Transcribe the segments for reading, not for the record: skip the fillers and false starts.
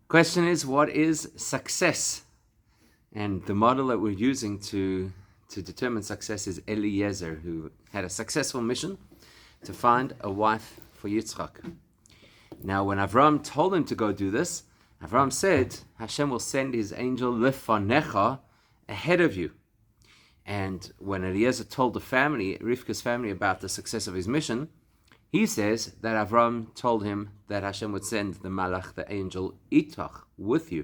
Question is, what is success? And the model that we're using to determine success is Eliezer, who had a successful mission to find a wife for Yitzchak. Now, when Avram told him to go do this, Avram said, Hashem will send his angel lefanecha, ahead of you. And when Eliezer told the family, Rivka's family, about the success of his mission, he says that Avram told him that Hashem would send the malach, the angel, itach, with you.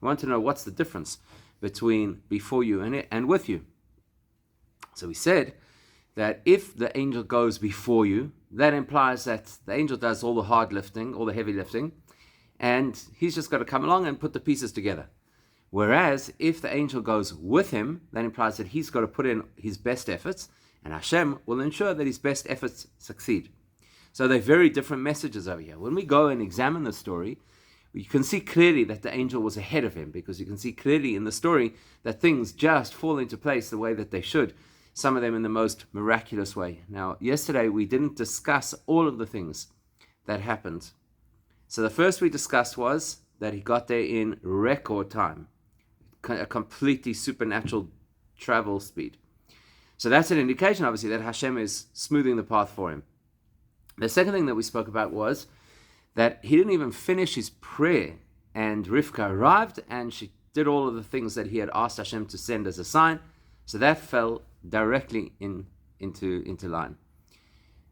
You want to know what's the difference between before you and with you. So he said that if the angel goes before you, that implies that the angel does all the hard lifting, all the heavy lifting, and he's just got to come along and put the pieces together. Whereas if the angel goes with him, that implies that he's got to put in his best efforts, and Hashem will ensure that his best efforts succeed. So they're very different messages over here. When we go and examine the story, you can see clearly that the angel was ahead of him, because you can see clearly in the story that things just fall into place the way that they should, some of them in the most miraculous way. Now, yesterday we didn't discuss all of the things that happened. So the first we discussed was that he got there in record time, a completely supernatural travel speed. So that's an indication, obviously, that Hashem is smoothing the path for him. The second thing that we spoke about was that he didn't even finish his prayer, and Rivka arrived and she did all of the things that he had asked Hashem to send as a sign. So that fell directly into line.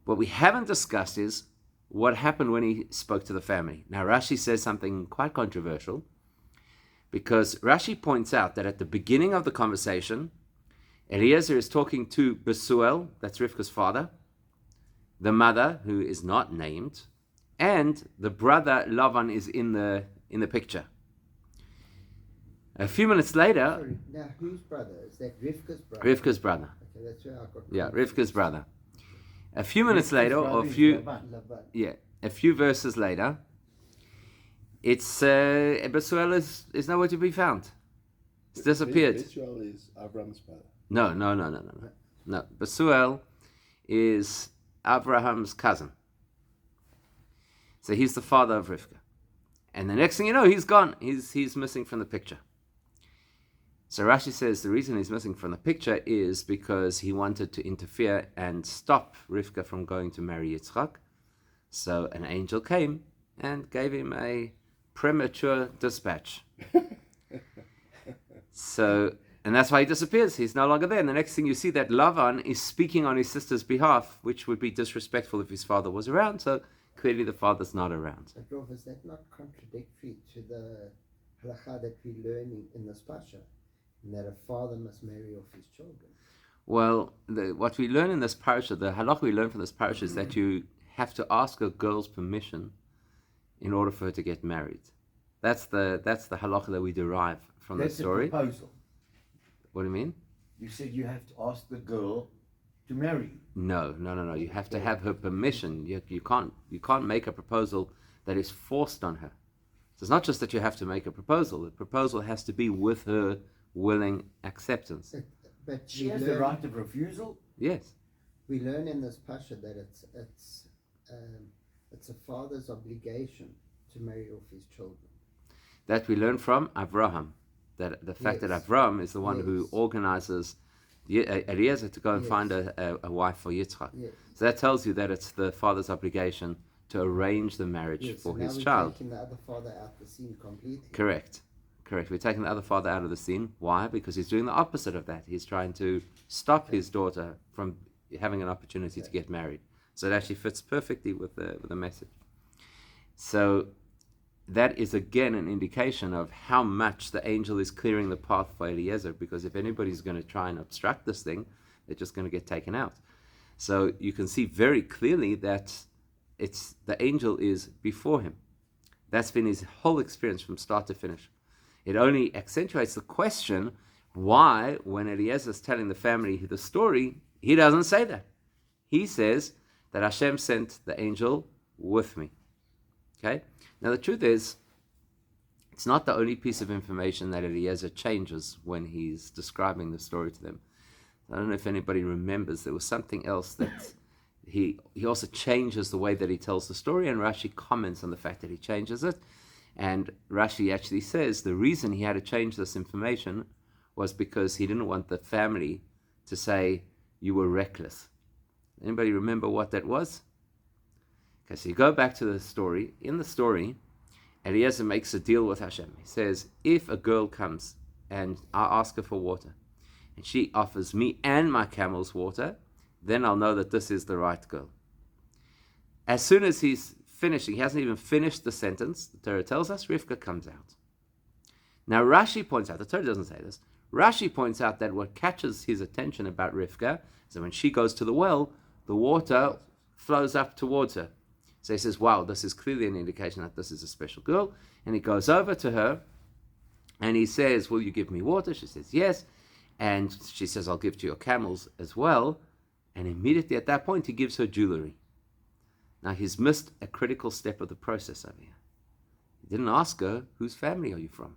What we haven't discussed is what happened when he spoke to the family. Now Rashi says something quite controversial, because Rashi points out that at the beginning of the conversation, Eliezer is talking to Besuel, that's Rivka's father, the mother, who is not named, and the brother Lavan is in the picture. A few minutes later... Sorry, now whose brother? Is that Rivka's brother? Rivka's brother. Okay, that's where I got... Yeah, Rivka's brother. A few minutes later, or a few verses later, it's Besuel is nowhere to be found. It's disappeared. Besuel is Avram's brother. No. Besuel is Abraham's cousin. So he's the father of Rivka. And the next thing you know, he's gone. He's missing from the picture. So Rashi says the reason he's missing from the picture is because he wanted to interfere and stop Rivka from going to marry Yitzchak. So an angel came and gave him a premature dispatch. And that's why he disappears. He's no longer there. And the next thing you see, that Lavan is speaking on his sister's behalf, which would be disrespectful if his father was around. So clearly the father's not around. But Rav, is that not contradictory to the halacha that we learn in this pasha, and that a father must marry off his children? Well, what we learn in this parasha, the halacha we learn from this parasha, is that you have to ask a girl's permission in order for her to get married. That's the halacha that we derive from the story. That's a proposal. What do you mean? You said you have to ask the girl to marry you. No. You have to have her permission. You can't make a proposal that is forced on her. So it's not just that you have to make a proposal. The proposal has to be with her willing acceptance. But She has the right of refusal. Yes. We learn in this pasha that it's a father's obligation to marry off his children. That we learn from Avraham. That the fact that Avraham is the one who organizes Eliezer to go and find a wife for Yitzchak. Yes. So that tells you that it's the father's obligation to arrange the marriage for his child. Taking the other father out the scene completely. Correct. We're taking the other father out of the scene. Why? Because he's doing the opposite of that. He's trying to stop his daughter from having an opportunity to get married. So it actually fits perfectly with the message. So that is again an indication of how much the angel is clearing the path for Eliezer, because if anybody's going to try and obstruct this thing, they're just going to get taken out. So you can see very clearly that the angel is before him. That's been his whole experience from start to finish. It only accentuates the question why, when Eliezer is telling the family the story, he doesn't say that. He says that Hashem sent the angel with me. Okay? Now the truth is, it's not the only piece of information that Eliezer changes when he's describing the story to them. I don't know if anybody remembers, there was something else that he also changes the way that he tells the story, and Rashi comments on the fact that he changes it. And Rashi actually says the reason he had to change this information was because he didn't want the family to say you were reckless. Anybody remember what that was? Okay, so you go back to the story. In the story, Eliezer makes a deal with Hashem. He says, if a girl comes and I ask her for water, and she offers me and my camels water, then I'll know that this is the right girl. As soon as he's finishing, he hasn't even finished the sentence, the Torah tells us, Rivka comes out. Now Rashi points out, the Torah doesn't say this, Rashi points out that what catches his attention about Rivka is that when she goes to the well, the water flows up towards her. So he says, wow, this is clearly an indication that this is a special girl. And he goes over to her and he says, will you give me water? She says, yes. And she says, I'll give to your camels as well. And immediately at that point, he gives her jewelry. Now, he's missed a critical step of the process over here. He didn't ask her, whose family are you from?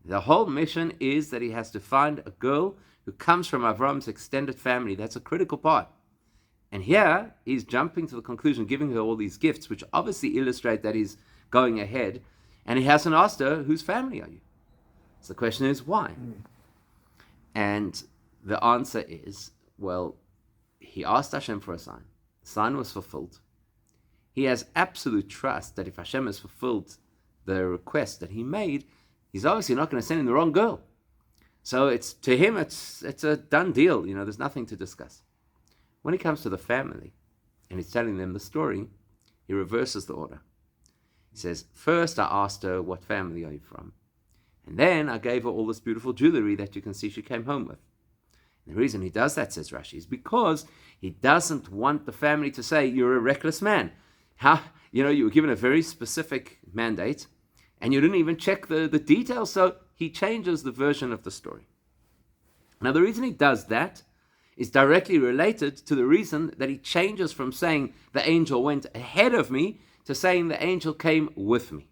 The whole mission is that he has to find a girl who comes from Avram's extended family. That's a critical part. And here, he's jumping to the conclusion, giving her all these gifts, which obviously illustrate that he's going ahead. And he hasn't asked her, whose family are you? So the question is, why? And the answer is, well, he asked Hashem for a sign. The sign was fulfilled. He has absolute trust that if Hashem has fulfilled the request that he made, he's obviously not going to send in the wrong girl. So it's to him, it's a done deal. There's nothing to discuss. When he comes to the family and he's telling them the story, he reverses the order. He says, first I asked her, what family are you from? And then I gave her all this beautiful jewelry that you can see she came home with. And the reason he does that, says Rashi, is because he doesn't want the family to say, you're a reckless man. You were given a very specific mandate, and you didn't even check the details, so he changes the version of the story. Now, the reason he does that is directly related to the reason that he changes from saying the angel went ahead of me to saying the angel came with me.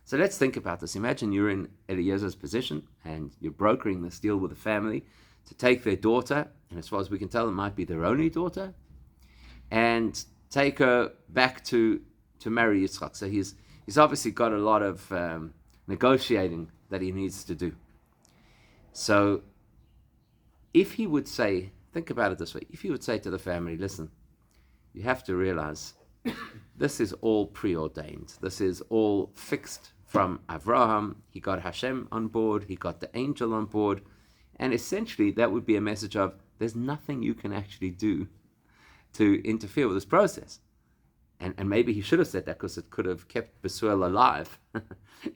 So let's think about this. Imagine you're in Eliezer's position and you're brokering this deal with the family to take their daughter, and as far as we can tell, it might be their only daughter, and take her back to marry Yitzchak. So he's obviously got a lot of negotiating that he needs to do. So if he would say, think about it this way, if he would say to the family, listen, you have to realize this is all preordained. This is all fixed from Avraham. He got Hashem on board. He got the angel on board. And essentially, that would be a message of there's nothing you can actually do to interfere with this process. And maybe he should have said that because it could have kept Besuel alive.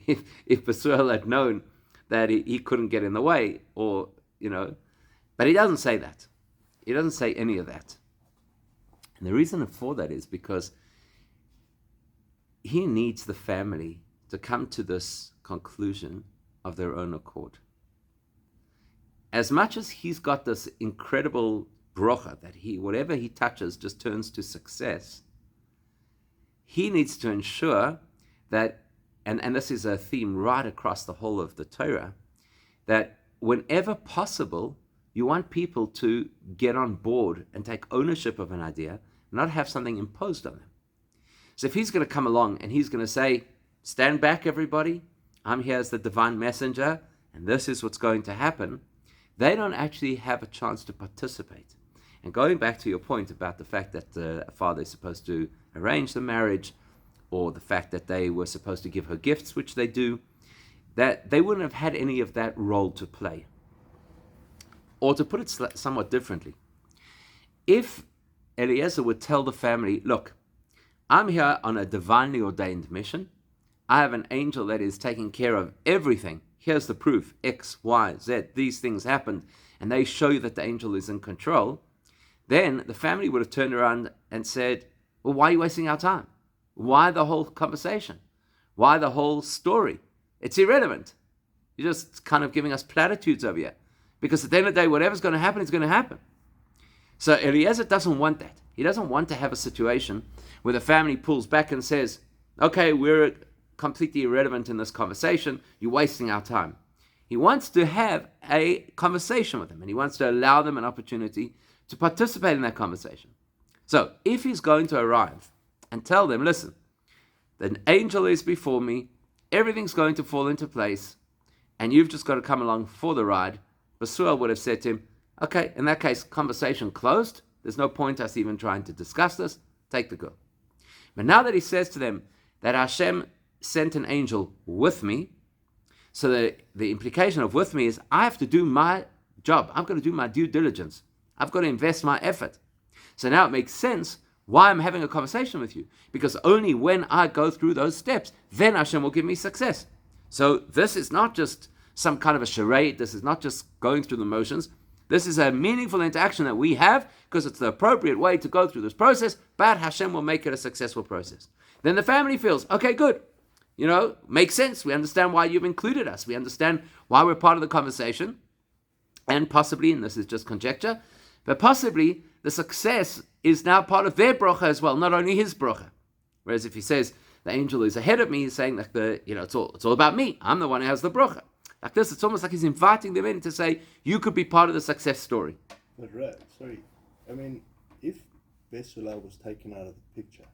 if Besuel had known that he couldn't get in the way, but he doesn't say that. He doesn't say any of that. And the reason for that is because he needs the family to come to this conclusion of their own accord. As much as he's got this incredible brocha that whatever he touches just turns to success, he needs to ensure that, and this is a theme right across the whole of the Torah, that whenever possible, you want people to get on board and take ownership of an idea, not have something imposed on them. So if he's going to come along and he's going to say, stand back everybody, I'm here as the divine messenger, and this is what's going to happen, they don't actually have a chance to participate. And going back to your point about the fact that the father is supposed to arrange the marriage, or the fact that they were supposed to give her gifts, which they do, that they wouldn't have had any of that role to play. Or to put it somewhat differently, if Eliezer would tell the family, look, I'm here on a divinely ordained mission. I have an angel that is taking care of everything. Here's the proof, X, Y, Z, these things happened, and they show you that the angel is in control. Then the family would have turned around and said, well, why are you wasting our time? Why the whole conversation? Why the whole story? It's irrelevant. You're just kind of giving us platitudes over here. Because at the end of the day, whatever's going to happen is going to happen. So Eliezer doesn't want that. He doesn't want to have a situation where the family pulls back and says, okay, we're completely irrelevant in this conversation. You're wasting our time. He wants to have a conversation with them, and he wants to allow them an opportunity to participate in that conversation. So if he's going to arrive and tell them, listen, The angel is before me. Everything's going to fall into place. And you've just got to come along for the ride. Basuel would have said to him, okay, in that case, conversation closed. There's no point us even trying to discuss this. Take the girl. But now that he says to them that Hashem sent an angel with me, so the implication of with me is I have to do my job. I'm going to do my due diligence. I've got to invest my effort. So now it makes sense why I'm having a conversation with you. Because only when I go through those steps, then Hashem will give me success. So this is not just some kind of a charade. This is not just going through the motions. This is a meaningful interaction that we have because it's the appropriate way to go through this process, but Hashem will make it a successful process. Then the family feels, okay, good. Makes sense. We understand why you've included us. We understand why we're part of the conversation. And possibly, and this is just conjecture, but possibly the success is now part of their bracha as well, not only his bracha. Whereas if he says the angel is ahead of me, he's saying that it's all about me. I'm the one who has the bracha. Like this, it's almost like he's inviting them in to say, you could be part of the success story. But right, sorry. I mean, if Besulal was taken out of the picture,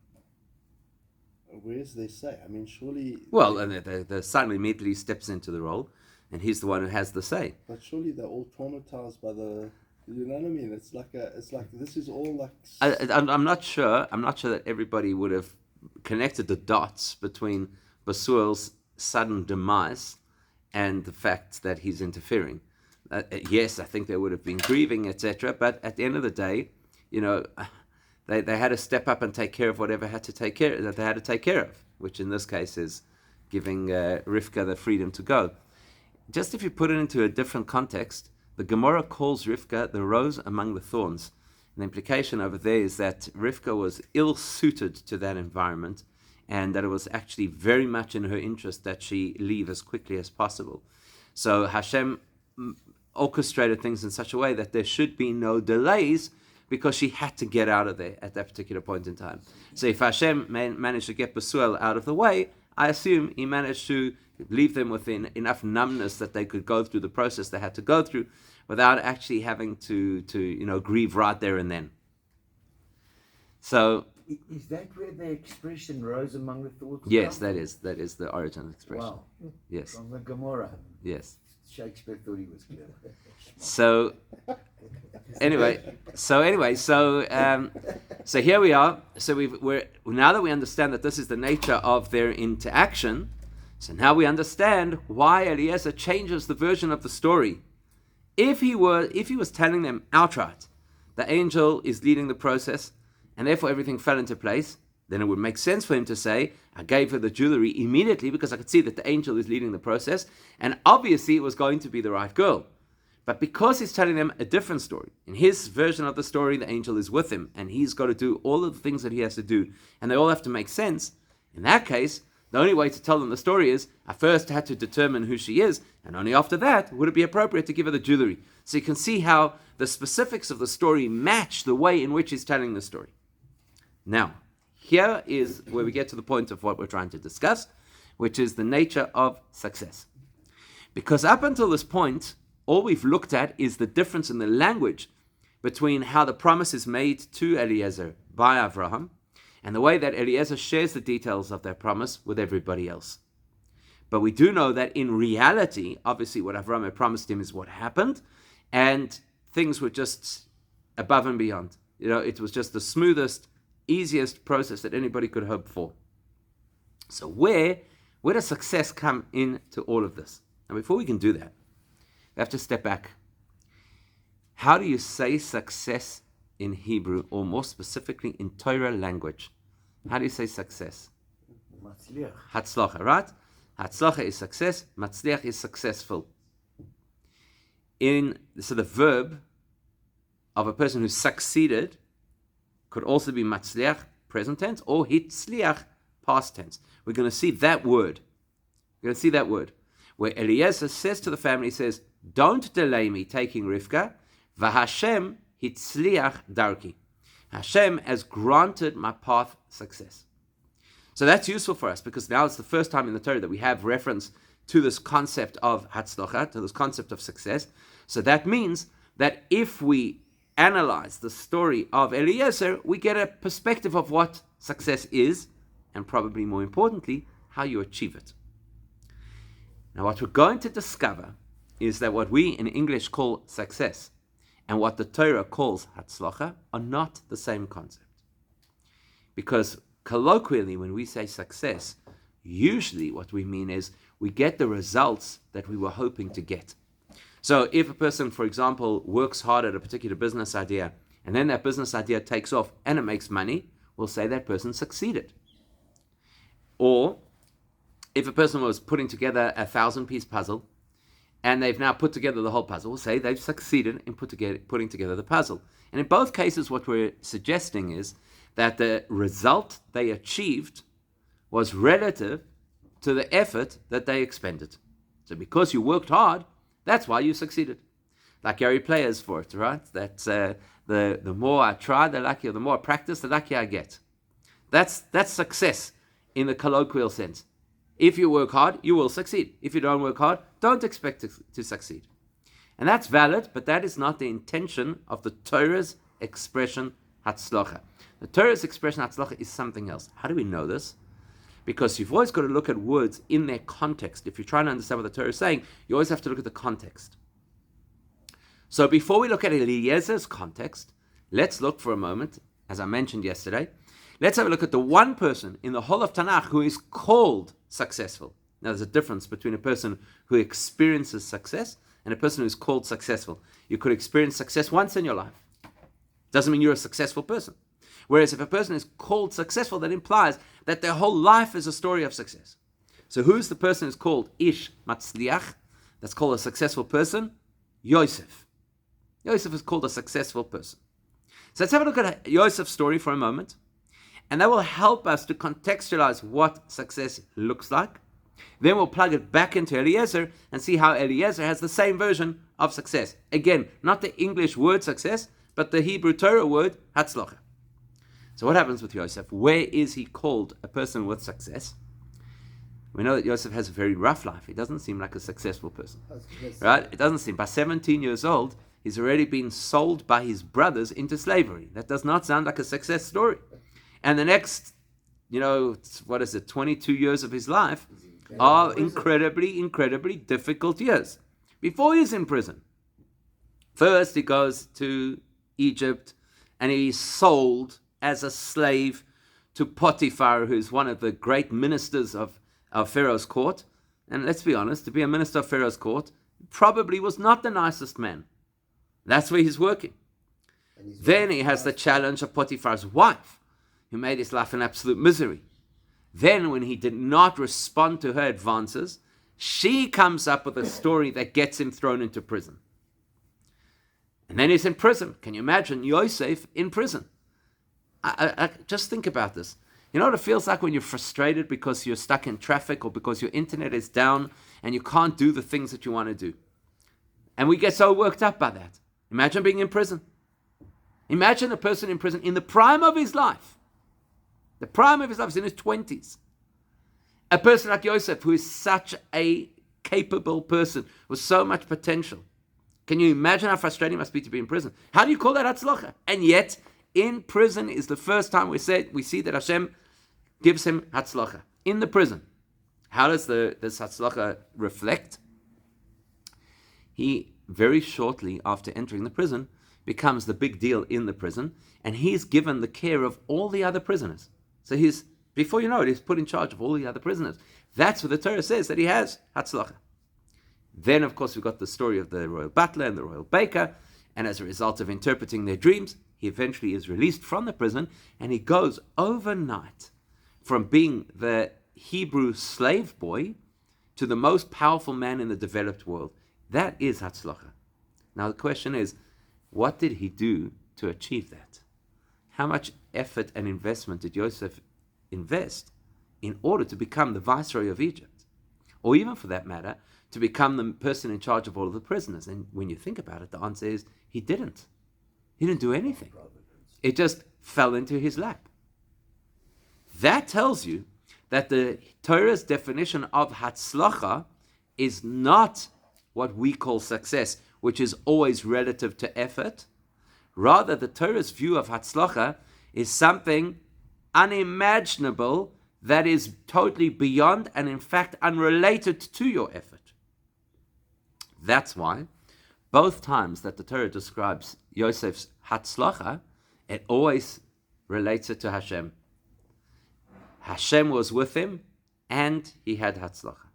where's their say? I mean, surely... Well, and the son immediately steps into the role, and he's the one who has the say. But surely they're all traumatized by the... You know what I mean? It's like this is all like... I'm not sure that everybody would have connected the dots between Basuel's sudden demise and the fact that he's interfering. Yes, I think they would have been grieving, etc. But at the end of the day, they had to step up and take care of whatever they had to take care of, which in this case is giving Rivka the freedom to go. Just if you put it into a different context, the Gemara calls Rivka the rose among the thorns. And the implication over there is that Rivka was ill-suited to that environment, and that it was actually very much in her interest that she leave as quickly as possible. So Hashem orchestrated things in such a way that there should be no delays because she had to get out of there at that particular point in time. So if Hashem managed to get Basuel out of the way, I assume he managed to leave them within enough numbness that they could go through the process they had to go through without actually having to grieve right there and then. So... Is that where the expression rose among the thorns? Yes, that is the origin of the expression. Wow. Yes. From the Gomorrah. Yes. Shakespeare thought he was clever. So here we are. So we're now that we understand that this is the nature of their interaction. So now we understand why Eliezer changes the version of the story. If he was telling them outright, the angel is leading the process, and therefore everything fell into place, then it would make sense for him to say, I gave her the jewelry immediately because I could see that the angel is leading the process, and obviously it was going to be the right girl. But because he's telling them a different story, in his version of the story, the angel is with him, and he's got to do all of the things that he has to do, and they all have to make sense. In that case, the only way to tell them the story is, I first had to determine who she is, and only after that would it be appropriate to give her the jewelry. So you can see how the specifics of the story match the way in which he's telling the story. Now, here is where we get to the point of what we're trying to discuss, which is the nature of success. Because up until this point, all we've looked at is the difference in the language between how the promise is made to Eliezer by Avraham and the way that Eliezer shares the details of that promise with everybody else. But we do know that in reality, obviously what Avraham had promised him is what happened, and things were just above and beyond. It was just the smoothest, easiest process that anybody could hope for. So where does success come into all of this? Now before we can do that, we have to step back. How do you say success in Hebrew, or more specifically in Torah language? How do you say success? Matzliach. Hatzlocha, right? Hatzlocha is success, matzliach is successful. So the verb of a person who succeeded could also be matzliach, present tense, or hitzliach, past tense. We're going to see that word. Where Eliezer says to the family, he says, don't delay me taking Rivka, v'Hashem hitzliach darki. Hashem has granted my path success. So that's useful for us because now it's the first time in the Torah that we have reference to this concept of Hatzlocha, to this concept of success. So that means that if we analyze the story of Eliezer, we get a perspective of what success is and probably more importantly, how you achieve it. Now, what we're going to discover is that what we in English call success and what the Torah calls Hatzlocha are not the same concept. Because colloquially, when we say success, usually what we mean is we get the results that we were hoping to get. So if a person, for example, works hard at a particular business idea, and then that business idea takes off and it makes money, we'll say that person succeeded. Or if a person was putting together a 1,000-piece puzzle, and they've now put together the whole puzzle, we'll say they've succeeded in putting together the puzzle. And in both cases, what we're suggesting is that the result they achieved was relative to the effort that they expended. So because you worked hard, that's why you succeeded. Like Gary Players for it, right? That's the more I try, the luckier, the more I practice, the luckier I get. That's success in the colloquial sense. If you work hard, you will succeed. If you don't work hard, don't expect to succeed. And that's valid, but that is not the intention of the Torah's expression Hatzlocha. The Torah's expression Hatzlocha is something else. How do we know this? Because you've always got to look at words in their context. If you're trying to understand what the Torah is saying, you always have to look at the context. So before we look at Eliezer's context, let's look for a moment, as I mentioned yesterday, let's have a look at the one person in the whole of Tanakh who is called successful. Now there's a difference between a person who experiences success and a person who is called successful. You could experience success once in your life. Doesn't mean you're a successful person. Whereas if a person is called successful, that implies that their whole life is a story of success. So who's the person who's called Ish Matzliach? That's called a successful person? Yosef. Yosef is called a successful person. So let's have a look at Yosef's story for a moment. And that will help us to contextualize what success looks like. Then we'll plug it back into Eliezer and see how Eliezer has the same version of success. Again, not the English word success, but the Hebrew Torah word Hatzlocha. So what happens with Yosef? Where is he called a person with success? We know that Yosef has a very rough life. He doesn't seem like a successful person. Right? It doesn't seem. By 17 years old, he's already been sold by his brothers into slavery. That does not sound like a success story. And the next, 22 years of his life are incredibly difficult years. Before he's in prison, first he goes to Egypt and he's sold as a slave to Potiphar, who's one of the great ministers of Pharaoh's court. And let's be honest, to be a minister of Pharaoh's court probably was not the nicest man. That's where he's working. Then he has the challenge of Potiphar's wife, who made his life an absolute misery. Then, when he did not respond to her advances, she comes up with a story that gets him thrown into prison. And then he's in prison. Can you imagine Yosef in prison? I just think about this. You know what it feels like when you're frustrated because you're stuck in traffic or because your internet is down and you can't do the things that you want to do? And we get so worked up by that. Imagine being in prison. Imagine a person in prison in the prime of his life. The prime of his life is in his 20s. A person like Yosef, who is such a capable person with so much potential. Can you imagine how frustrating it must be to be in prison? How do you call that Hatzlocha? And yet, in prison is the first time we see that Hashem gives him Hatzlocha. In the prison. How does this Hatzlocha reflect? He, very shortly after entering the prison, becomes the big deal in the prison, and he's given the care of all the other prisoners. So before you know it, he's put in charge of all the other prisoners. That's what the Torah says, that he has Hatzlocha. Then, of course, we've got the story of the royal butler and the royal baker, and as a result of interpreting their dreams, he eventually is released from the prison, and he goes overnight from being the Hebrew slave boy to the most powerful man in the developed world. That is Hatzlocha. Now the question is, what did he do to achieve that? How much effort and investment did Yosef invest in order to become the viceroy of Egypt? Or even for that matter, to become the person in charge of all of the prisoners? And when you think about it, the answer is he didn't. He didn't do anything. It just fell into his lap. That tells you that the Torah's definition of Hatzlocha is not what we call success, which is always relative to effort. Rather, the Torah's view of Hatzlocha is something unimaginable that is totally beyond and in fact unrelated to your effort. That's why both times that the Torah describes Yosef's Hatzlocha, it always relates it to Hashem. Hashem was with him and he had Hatzlocha.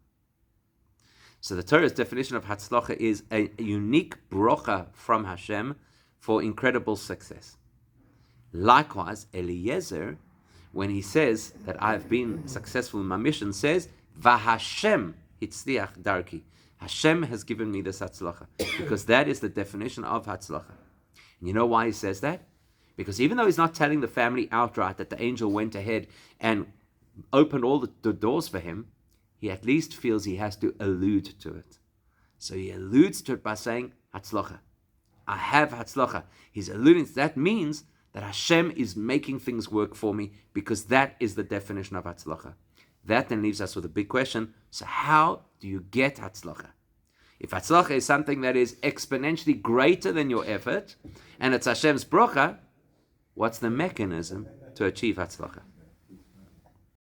So the Torah's definition of Hatzlocha is a unique brocha from Hashem for incredible success. Likewise, Eliezer, when he says that I've been successful in my mission, says, Vahashem hitzliach darki. Hashem has given me this Hatzlocha. Because that is the definition of Hatzlocha. And you know why he says that? Because even though he's not telling the family outright that the angel went ahead and opened all the doors for him, he at least feels he has to allude to it. So he alludes to it by saying, Hatzlocha. I have Hatzlocha. He's alluding to that. Means that Hashem is making things work for me, because that is the definition of Hatzlocha. That then leaves us with a big question. So how do you get Hatzlocha? If Hatzlocha is something that is exponentially greater than your effort, and it's Hashem's brocha, what's the mechanism to achieve Hatzlocha?